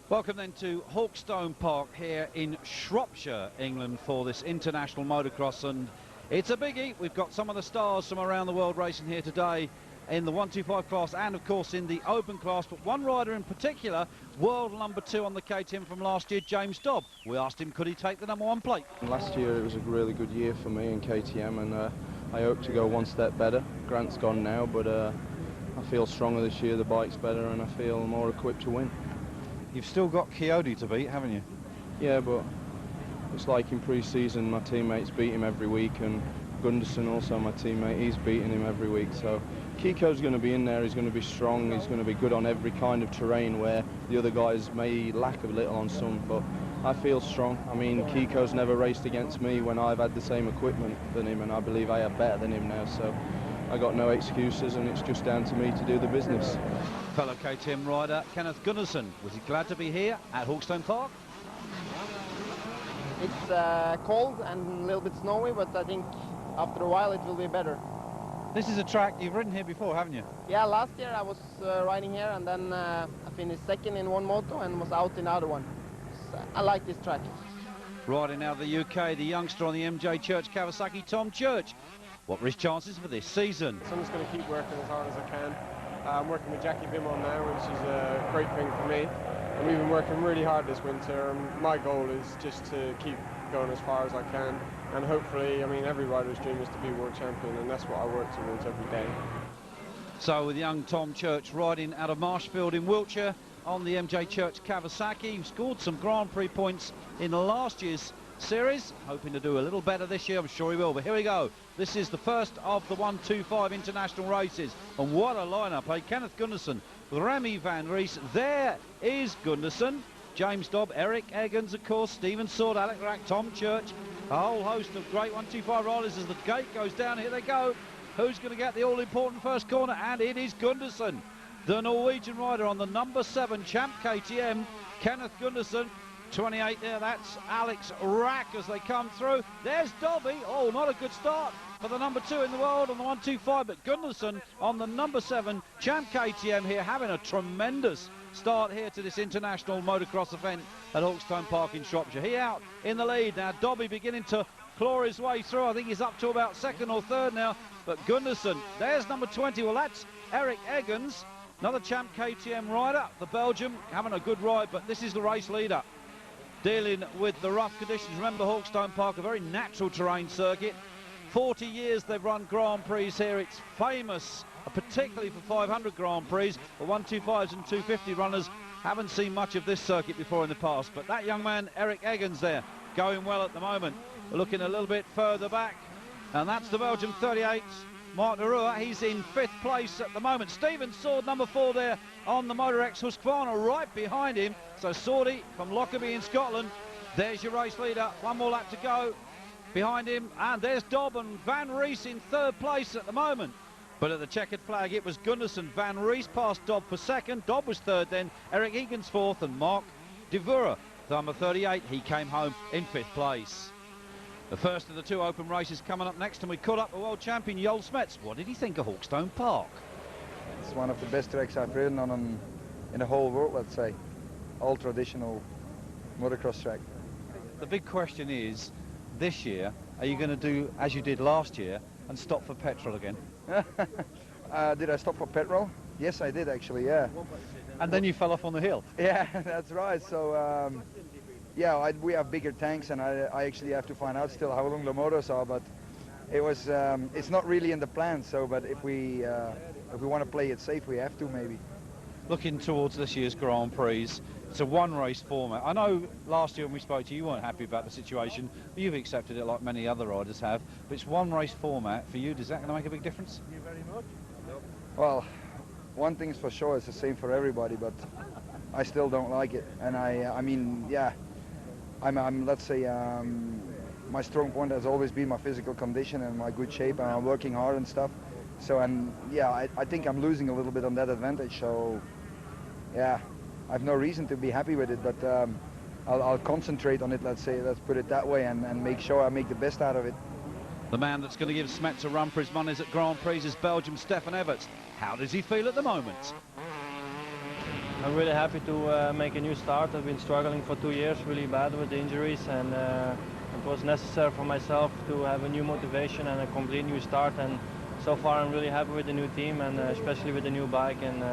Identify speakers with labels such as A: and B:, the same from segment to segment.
A: Welcome then to Hawkstone Park here in Shropshire, England, for this international motocross, and it's a biggie. We've got some of the stars from around the world racing here today in the 125 class and of course in the open class, but one rider in particular, world number 2 on the KTM from last year, James Dobb. We asked him could he take the #1 plate.
B: Last year it was a really good year for me in KTM, and I hope to go one step better. Grant's gone now, but I feel stronger this year, the bike's better and I feel more equipped to win.
A: You've still got Coyote to beat, haven't you?
B: Yeah, but it's like in pre-season, my teammates beat him every week, and Gunderson, also my teammate, he's beating him every week. So Kiko's going to be in there, he's going to be strong, he's going to be good on every kind of terrain where the other guys may lack a little on some, but I feel strong. I mean, Kiko's never raced against me when I've had the same equipment than him, and I believe I have better than him now, so I got no excuses, and it's just down to me to do the business.
A: Fellow KTM rider Kenneth Gunderson, was he glad to be here at Hawkstone Park?
C: It's cold and a little bit snowy, but I think after a while it will be better.
A: This is a track you've ridden here before, haven't you?
C: Yeah, last year I was riding here, and then I finished second in one moto and was out in the other one. So I like this track.
A: Riding out of the UK, the youngster on the MJ Church Kawasaki, Tom Church. What are his chances for this season?
D: So I'm just going to keep working as hard as I can. I'm working with Jackie Bimmel now, which is a great thing for me. And we've been working really hard this winter, and my goal is just to keep going as far as I can. And hopefully, I mean, every rider's dream is to be world champion, and that's what I work towards every day.
A: So with young Tom Church riding out of Marshfield in Wiltshire on the MJ Church Kawasaki, who scored some Grand Prix points in last year's series, hoping to do a little better this year. I'm sure he will, but here we go. This is the first of the 125 international races, and what a lineup, eh? Kenneth Gunderson with Remy van Ries. There is Gunderson, James Dobb, Eric Eggins, of course, Stephen Sword, Alec Rack, Tom Church, a whole host of great 125 riders. As the gate goes down, here they go. Who's going to get the all-important first corner? And it is Gunderson, the Norwegian rider on the number 7 champ KTM, Kenneth Gunderson. 28 there, that's Alex Rack as they come through. There's Dobby. Oh, not a good start for the number 2 in the world on the 125, but Gunderson on the number 7 champ KTM here, having a tremendous start here to this international motocross event at Hawkstone Park in Shropshire. He out in the lead now. Dobby beginning to claw his way through. I think he's up to about 2nd or 3rd now, but Gunderson, there's number 20. Well, that's Eric Eggins, another champ KTM rider, the Belgian, having a good ride, but this is the race leader, dealing with the rough conditions. Remember, Hawkstone Park, a very natural terrain circuit. 40 years they've run Grand Prix here. It's famous, particularly for 500 Grand Prix. The 125s and 250 runners haven't seen much of this circuit before in the past. But that young man, Eric Eggins there, going well at the moment. We're looking a little bit further back. And that's the Belgian 38, Mark Leroux. He's in 5th place at the moment. Stephen Sword, number 4 there on the Motor X Husqvarna, right behind him. So Swordy from Lockerbie in Scotland. There's your race leader. One more lap to go behind him. And there's Dobb and Van Ries in 3rd place at the moment. But at the checkered flag, it was Gunderson. Van Ries passed Dobb for 2nd. Dobb was 3rd then. Eric Eggins 4th. And Mark de Vura, number 38, he came home in 5th place. The first of the 2 open races coming up next, and we caught up with world champion Joel Smets. What did he think of Hawkstone Park?
E: It's one of the best tracks I've ridden on in the whole world, let's say. All traditional motocross track.
A: The big question is, this year, are you going to do as you did last year and stop for petrol again?
E: Did I stop for petrol? Yes, I did actually, yeah.
A: And then you fell off on the hill?
E: Yeah, that's right. So, yeah, we have bigger tanks, and I actually have to find out still how long the motors are, but it was, it's not really in the plan, so, but if we want to play it safe, we have to maybe.
A: Looking towards this year's Grand Prix, it's a one-race format. I know last year when we spoke to you, you weren't happy about the situation, but you've accepted it like many other riders have, but it's one-race format. For you, is that going to make a big difference?
D: Thank you very much.
E: Well, one thing's for sure, it's the same for everybody, but I still don't like it, and I mean, yeah, I'm let's say, my strong point has always been my physical condition and my good shape, and I'm working hard and stuff. So, and yeah, I think I'm losing a little bit on that advantage. So, yeah, I have no reason to be happy with it, but I'll concentrate on it, let's say, let's put it that way, and make sure I make the best out of it.
A: The man that's going to give Smets a run for his moneys at Grand Prix is Belgium Stefan Everts. How does he feel at the moment?
F: I'm really happy to make a new start. I've been struggling for 2 years really bad with the injuries, and it was necessary for myself to have a new motivation and a complete new start. And so far I'm really happy with the new team, and especially with the new bike, and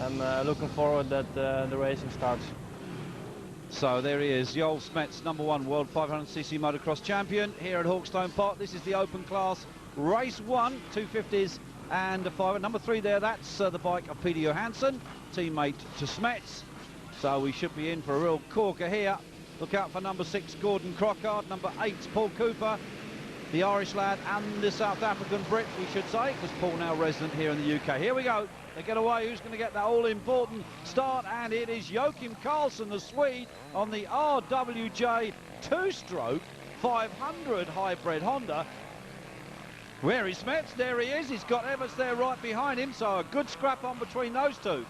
F: I'm looking forward that the racing starts.
A: So there he is, Joel Smets, #1 World 500cc motocross champion here at Hawkstone Park. This is the open class race 1, 250s and a 5. Number 3 there, that's the bike of Peter Johansson, teammate to Smets. So we should be in for a real corker here. Look out for number 6, Gordon Crockard, number 8, Paul Cooper, the Irish lad, and the South African Brit, we should say, because Paul now resident here in the UK. Here we go. They get away. Who's going to get that all-important start? And it is Joachim Karlsson, the Swede, on the RWJ 2-stroke 500 hybrid Honda. Where is Smets? There he is. He's got Everts there right behind him, so a good scrap on between those two.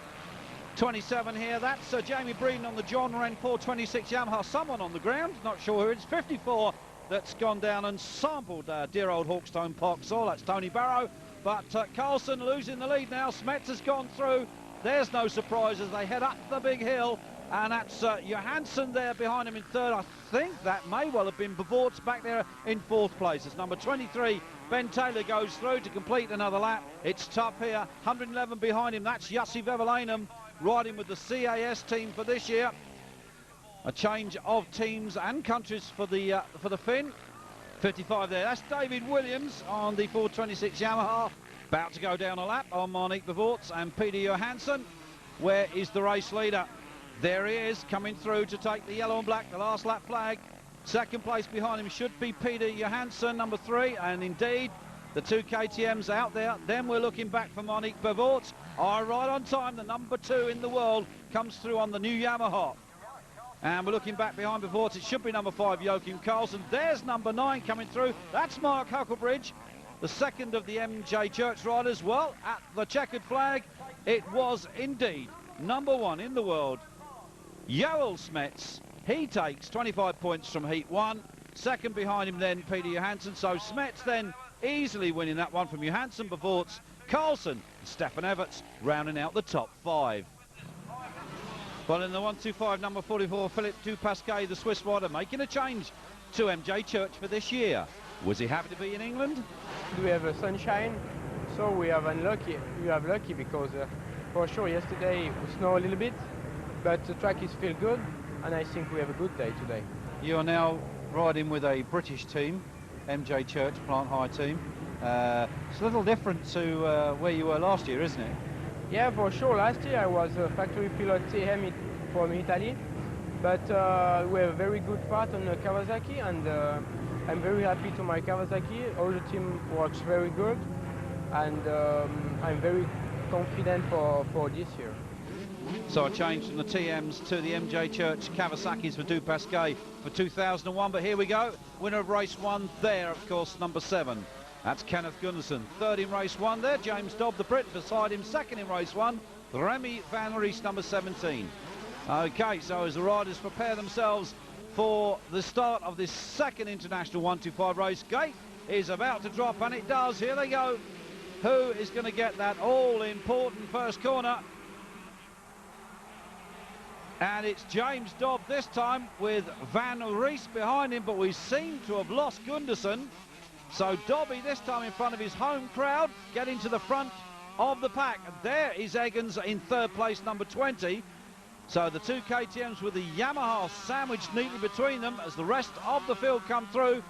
A: 27 here, that's Jamie Breeden on the John Wren 426 Yamaha. Someone on the ground, not sure who it is. 54 that's gone down and sampled dear old Hawkstone Park soil. That's Tony Barrow. But Karlsson losing the lead now. Smets has gone through. There's no surprise as they head up the big hill. And that's Johansson there behind him in 3rd. I think that may well have been Bevorts back there in 4th place. It's number 23, Ben Taylor, goes through to complete another lap. It's tough here. 111 behind him. That's Jussi Veveläinen riding with the CAS team for this year. A change of teams and countries for the Finn. 55 there, that's David Williams on the 426 Yamaha. About to go down a lap on Monique Bevorts and Peter Johansson. Where is the race leader? There he is, coming through to take the yellow and black, the last lap flag. 2nd place behind him should be Peter Johansson, number 3, and indeed the 2 KTMs out there. Then we're looking back for Monique Bevorts. Right on time, the number 2 in the world comes through on the new Yamaha. And we're looking back behind Bevorts. It should be number 5, Joachim Karlsson. There's number 9 coming through. That's Mark Huckelbridge, the 2nd of the MJ Church riders. Well, at the checkered flag, it was indeed number 1 in the world, Joel Smets. He takes 25 points from Heat 1. 2nd behind him then, Peter Johansson. So Smets then easily winning that one from Johansson, Bevorts, Karlsson, and Stefan Everts rounding out the top 5. Well, in the 125, number 44, Philippe Dupasquet, the Swiss rider, making a change to MJ Church for this year. Was he happy to be in England?
G: We have sunshine, so we have unlucky. We have lucky because for sure yesterday it snowed a little bit, but the track is still good, and I think we have a good day today.
A: You are now riding with a British team, MJ Church Plant High team. It's a little different to where you were last year, isn't it?
G: Yeah, for sure. Last year I was a factory pilot TM from Italy, but we have a very good part on Kawasaki, and I'm very happy to my Kawasaki. All the team works very good, and I'm very confident for this year.
A: So a change from the TMs to the MJ Church Kawasaki's for Dupasquet for 2001, but here we go. Winner of race 1 there, of course, number 7. That's Kenneth Gunderson. 3rd in race 1 there, James Dobb, the Brit, beside him. 2nd in race 1, Remy van Ries, number 17. Okay, so as the riders prepare themselves for the start of this 2nd international 125 race, gate is about to drop, and it does. Here they go. Who is going to get that all-important first corner? And it's James Dobb this time with Van Ries behind him, but we seem to have lost Gunderson. So Dobby this time in front of his home crowd, getting to the front of the pack. And there is Eggins in 3rd place, number 20. So the 2 KTMs with the Yamaha sandwiched neatly between them as the rest of the field come through.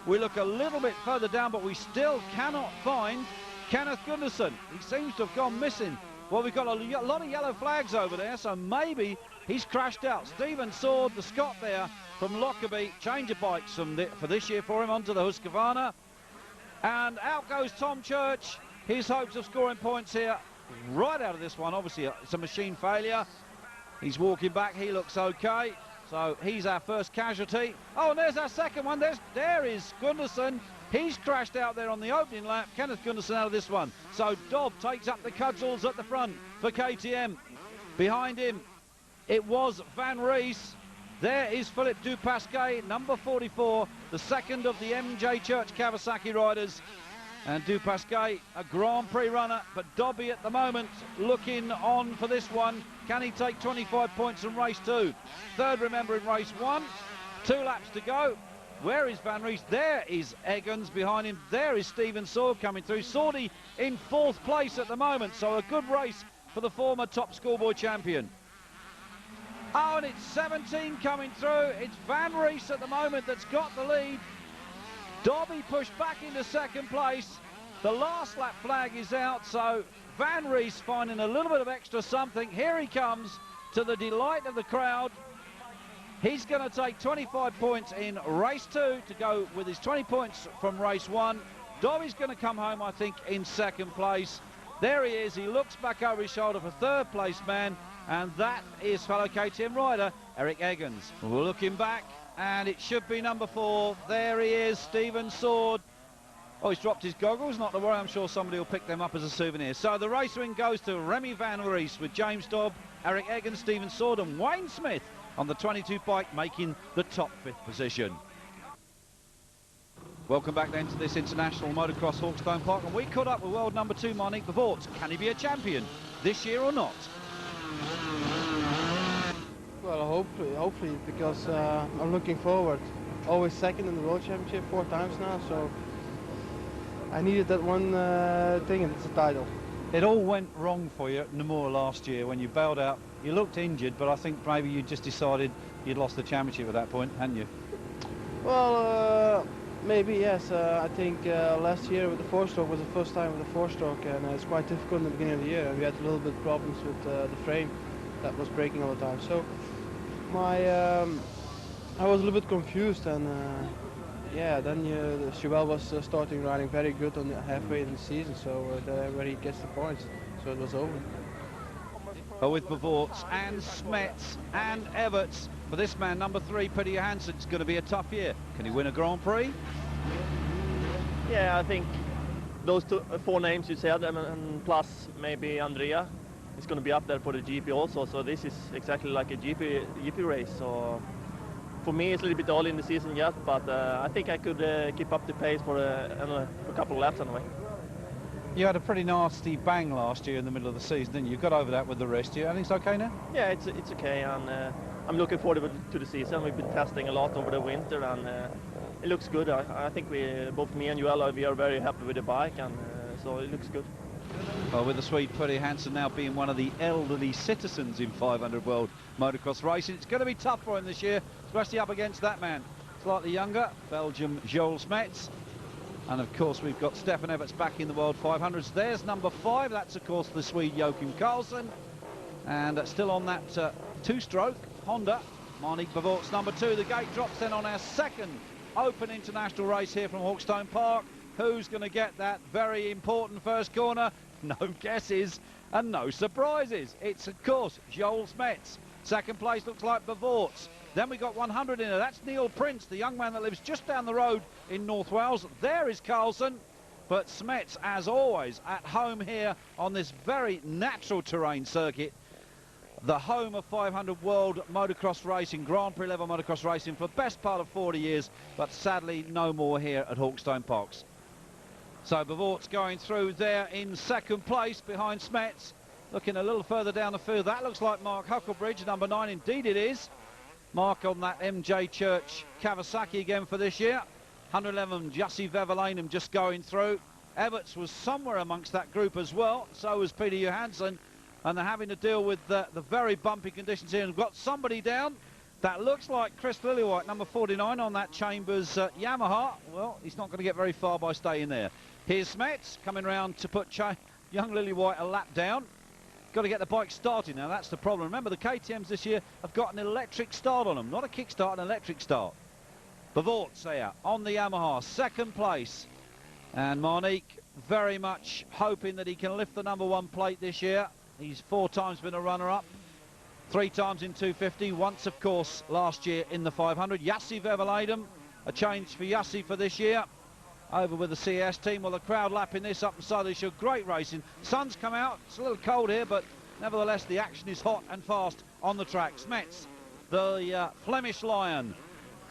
A: We look a little bit further down, but we still cannot find Kenneth Gunderson. He seems to have gone missing. Well, we've got a lot of yellow flags over there, so maybe he's crashed out. Stephen Sword, the Scot there from Lockerbie, change of bikes for this year for him onto the Husqvarna. And out goes Tom Church. His hopes of scoring points here right out of this one. Obviously, it's a machine failure. He's walking back. He looks okay. So he's our first casualty. Oh, and there's our second one. There is Gunderson. He's crashed out there on the opening lap. Kenneth Gunderson out of this one. So Dobb takes up the cudgels at the front for KTM. Behind him, it was Van Ries. There is Philippe Dupasquet, number 44, the 2nd of the MJ Church Kawasaki riders. And Dupasquet, a Grand Prix runner, but Dobby at the moment looking on for this one. Can he take 25 points from race 2? Third, remember, in race 1. 2 laps to go. Where is Van Ries? There is Eggins behind him. There is Steven Sword coming through. Swordy in 4th place at the moment, so a good race for the former top schoolboy champion. Oh, and it's 17 coming through. It's Van Ries at the moment that's got the lead. Dobby pushed back into 2nd place. The last lap flag is out, so Van Ries finding a little bit of extra something. Here he comes, to the delight of the crowd. He's going to take 25 points in race 2 to go with his 20 points from race 1. Dobby's going to come home, I think, in 2nd place. There he is. He looks back over his shoulder for 3rd place man, and that is fellow KTM rider Eric Eggins. Looking back, and it should be number 4. There he is, Steven Sword. Oh, he's dropped his goggles. Not to worry, I'm sure somebody will pick them up as a souvenir. So the race win goes to Remy Van Ries with James Dobb, Eric Eggins, Steven Sword and Wayne Smith on the 22 bike, making the top 5th position. Welcome back then to this international motocross Hawkstone Park, and we caught up with world number 2 Monique de Vort. Can he be a champion this year or not?
G: Well, hopefully, because I'm looking forward. Always 2nd in the World Championship 4 times now, so I needed that one thing, and it's a title.
A: It all went wrong for you at Namur last year when you bailed out. You looked injured, but I think maybe you just decided you'd lost the championship at that point, hadn't you?
G: Well, maybe yes. I think last year with the 4-stroke was the first time with the 4-stroke, and it's quite difficult in the beginning of the year. And we had a little bit problems with the frame that was breaking all the time. So I was a little bit confused, and yeah, then Joël was starting riding very good on the halfway in the season, so where he gets the points, so it was over.
A: With Bevorts and Smets and Everts, for this man, number 3, Peter Johansson, it's going to be a tough year. Can he win a Grand Prix?
H: Yeah, I think those 4 names you said, and plus maybe Andrea, is going to be up there for the GP also, so this is exactly like a GP race. So for me, it's a little bit early in the season yet, but I think I could keep up the pace for a couple of laps anyway.
A: You had a pretty nasty bang last year in the middle of the season, didn't you? You got over that with the rest. I think it's okay now?
H: Yeah, it's okay, and I'm looking forward to the season. We've been testing a lot over the winter, and it looks good. I think both me and Joël, we are very happy with the bike, and so it looks good.
A: Well, with the Swede Peter Johansson now being one of the elderly citizens in 500 World Motocross racing, it's going to be tough for him this year, especially up against that man. Slightly younger, Belgium Joel Smets. And of course we've got Stefan Everts back in the World 500s. There's number 5, that's of course the Swede Joachim Karlsson. And still on that 2-stroke Honda, Monique de Vort's number 2. The gate drops then on our 2nd Open International race here from Hawkstone Park. Who's going to get that very important first corner? No guesses and no surprises. It's of course Joel Smets. 2nd place looks like de Vort's. Then we got 100 in there. That's Neil Prince, the young man that lives just down the road in North Wales. There is Karlsson, but Smets, as always, at home here on this very natural terrain circuit, the home of 500 World Motocross Racing, Grand Prix level motocross racing for the best part of 40 years, but sadly no more here at Hawkstone Parks. So Bevort's going through there in 2nd place behind Smets. Looking a little further down the field, that looks like Mark Hucklebridge, number 9, indeed it is. Mark on that MJ Church Kawasaki again for this year. 111, Jussi Vevelanum just going through. Everts was somewhere amongst that group as well. So was Peter Johansson. And they're having to deal with the very bumpy conditions here. And we've got somebody down. That looks like Chris Lillywhite, number 49 on that Chambers Yamaha. Well, he's not going to get very far by staying there. Here's Smets coming round to put young Lillywhite a lap down. Got to get the bike started now, that's the problem. Remember, the KTMs this year have got an electric start on them, not a kickstart, an electric start. Bevort's there on the Yamaha, 2nd place. And Monique very much hoping that he can lift the number 1 plate this year. He's 4 times been a runner-up, 3 times in 250, once, of course, last year in the 500. Jussi Vevelanum, a change for Jussi for this year. Over with the CS team. Well, the crowd lapping this up and so they show great racing. Sun's come out, it's a little cold here, but nevertheless the action is hot and fast on the track. Smets, the Flemish Lion,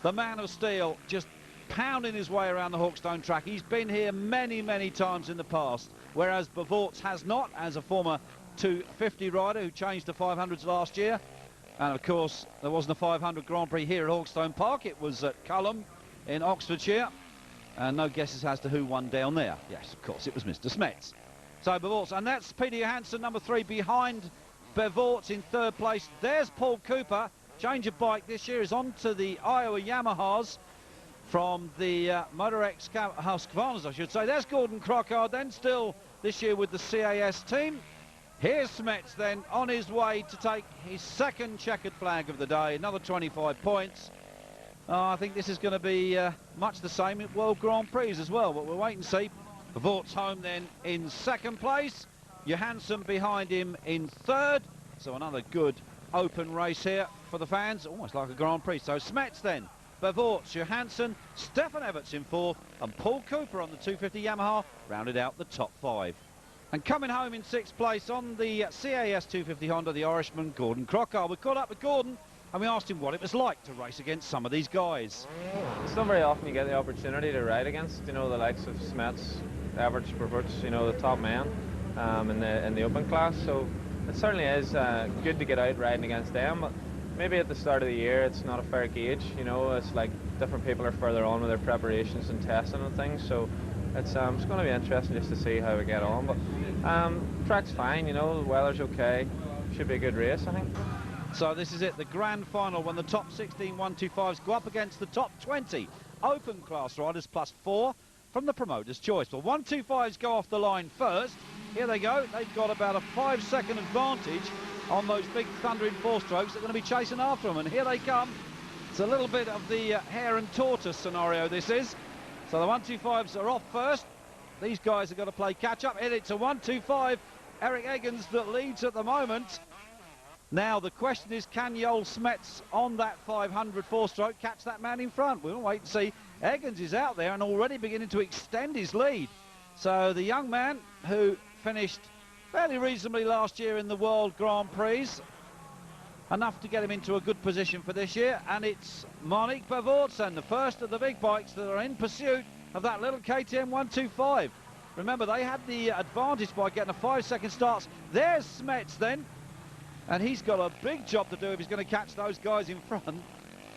A: the man of steel, just pounding his way around the Hawkstone track. He's been here many, many times in the past, whereas Bevorts has not, as a former 250 rider who changed to 500s last year. And of course, there wasn't a 500 Grand Prix here at Hawkstone Park. It was at Cullum in Oxfordshire. And no guesses as to who won down there. Yes, of course, it was Mr. Smets. So Bevorts, and that's Peter Johansson, number 3, behind Bevorts in 3rd place. There's Paul Cooper. Change of bike this year is on to the Iowa Yamahas from the Motorex Husqvarnas, I should say. There's Gordon Crockard, then still this year with the CAS team. Here's Smets then on his way to take his 2nd checkered flag of the day, another 25 points. I think this is going to be much the same at World Grand Prix as well, but we'll wait and see. Bevorts home then in 2nd place. Johansson behind him in 3rd. So another good open race here for the fans, almost like a Grand Prix. So Smets then, Bevorts, Johansson, Stefan Everts in 4th, and Paul Cooper on the 250 Yamaha rounded out the top 5. And coming home in 6th place on the CAS 250 Honda, the Irishman Gordon Crockard. We caught up with Gordon and we asked him what it was like to race against some of these guys.
I: It's not very often you get the opportunity to ride against, you know, the likes of Smets, Everts, Bevorts, you know, the top men in the open class. So it certainly is good to get out riding against them. But maybe at the start of the year it's not a fair gauge, you know. It's like different people are further on with their preparations and testing and things. So it's going to be interesting just to see how we get on. But track's fine, you know, the weather's okay. Should be a good race, I think.
A: So this is it, the grand final, when the top 16 125s go up against the top 20 open class riders plus 4 from the promoter's choice. Well, 125s go off the line first. Here they go. They've got about a 5-second advantage on those big thundering 4-strokes. They're going to be chasing after them, and here they come. It's a little bit of the hare and tortoise scenario, this is. So the 125s are off first. These guys have got to play catch-up. And it's a 125. Eric Eggins that leads at the moment. Now, the question is, can Joel Smets on that 500 4-stroke catch that man in front? We'll wait and see. Eggins is out there and already beginning to extend his lead. So the young man who finished fairly reasonably last year in the World Grand Prix, enough to get him into a good position for this year. And it's Monique Bevorts, the first of the big bikes that are in pursuit of that little KTM 125. Remember, they had the advantage by getting a 5-second start. There's Smets then. And he's got a big job to do if he's going to catch those guys in front.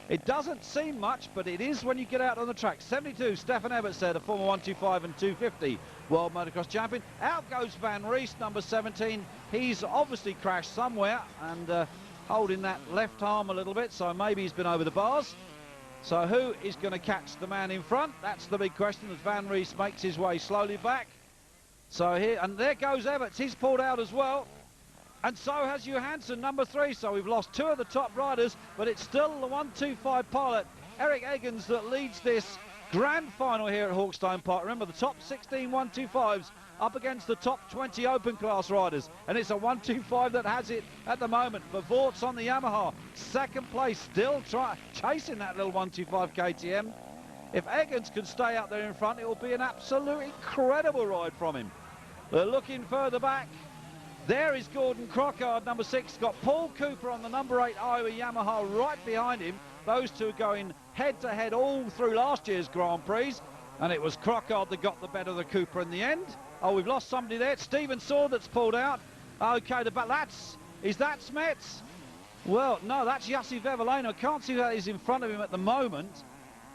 A: It doesn't seem much, but it is when you get out on the track. 72, Stefan Everts there, the former 125 and 250 World Motocross champion. Out goes Van Ries, number 17. He's obviously crashed somewhere and holding that left arm a little bit, so maybe he's been over the bars. So who is going to catch the man in front? That's the big question as Van Ries makes his way slowly back. So here, and there goes Everts. He's pulled out as well. And so has Johansson, number 3. So we've lost 2 of the top riders, but it's still the 125 pilot, Eric Eggins, that leads this grand final here at Hawkstone Park. Remember, the top 16 125s up against the top 20 open class riders. And it's a 125 that has it at the moment. Bevorts on the Yamaha, 2nd place, still chasing that little 125 KTM. If Eggins can stay out there in front, it will be an absolutely incredible ride from him. They're looking further back. There is Gordon Crockard, number 6. Got Paul Cooper on the number 8 Iowa Yamaha right behind him. Those two going head-to-head all through last year's Grand Prix. And it was Crockard that got the better of the Cooper in the end. Oh, we've lost somebody there. It's Stephen Sword that's pulled out. OK, is that Smets? Well, no, that's Jussi Vevelano. I can't see that he's in front of him at the moment.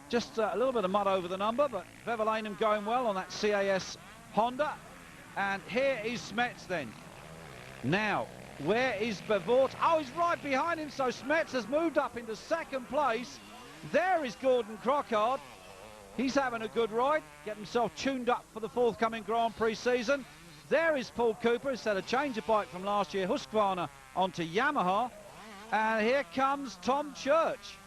A: Just a little bit of mud over the number, but Vevelano going well on that CAS Honda. And here is Smets then. Now, where is Bevorts? Oh, he's right behind him, so Smets has moved up into 2nd place. There is Gordon Crockard. He's having a good ride, getting himself tuned up for the forthcoming Grand Prix season. There is Paul Cooper. He's had a change of bike from last year, Husqvarna onto Yamaha. And here comes Tom Church.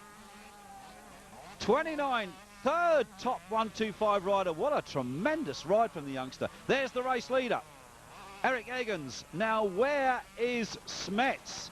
A: 29, 3rd top 125 rider. What a tremendous ride from the youngster. There's the race leader, Eric Eggins. Now, where is Smets?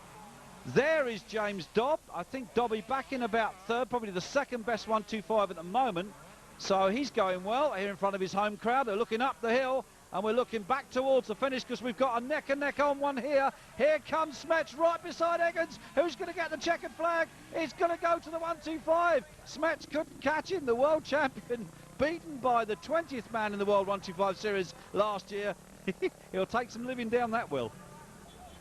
A: There is James Dobb. I think Dobby back in about 3rd, probably the 2nd best 125 at the moment. So he's going well here in front of his home crowd. They're looking up the hill. And we're looking back towards the finish because we've got a neck-and-neck on one here. Here comes Smets right beside Eggins. Who's going to get the checkered flag? He's going to go to the 125. Smets couldn't catch him, the world champion, beaten by the 20th man in the World 125 Series last year. He'll take some living down that, Will.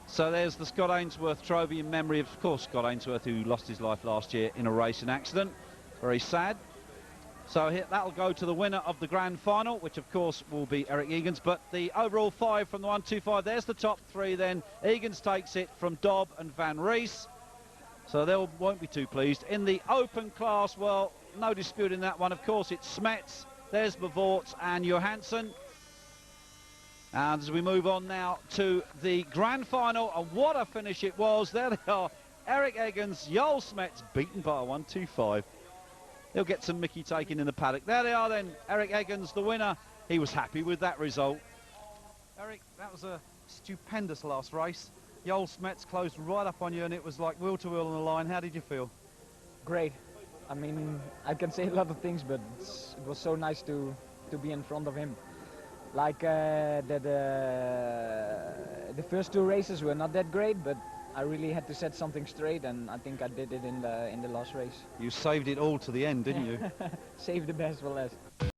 A: So there's the Scott Ainsworth trophy in memory of course, Scott Ainsworth, who lost his life last year in a racing accident. Very sad. So here, that'll go to the winner of the grand final, which of course will be Eric Eggins. But the overall 5 from the 125, there's the top 3 then. Eggins takes it from Dobb and Van Rees. So they won't be too pleased. In the open class, well, no dispute in that one. Of course, it's Smets, there's Bevort and Johansson. And as we move on now to the grand final, and what a finish it was. There they are, Eric Eggins, Joel Smets, beaten by a 125. He'll get some Mickey taken in the paddock. There they are then, Eric Eggins, the winner. He was happy with that result. Eric, that was a stupendous last race. Joel Smets closed right up on you and it was like wheel to wheel on the line. How did you feel?
J: Great. I mean, I can say a lot of things, but it was so nice to be in front of him. Like the first 2 races were not that great, but I really had to set something straight, and I think I did it in the last race.
A: You saved it all to the end, didn't you?
J: Saved the best for last.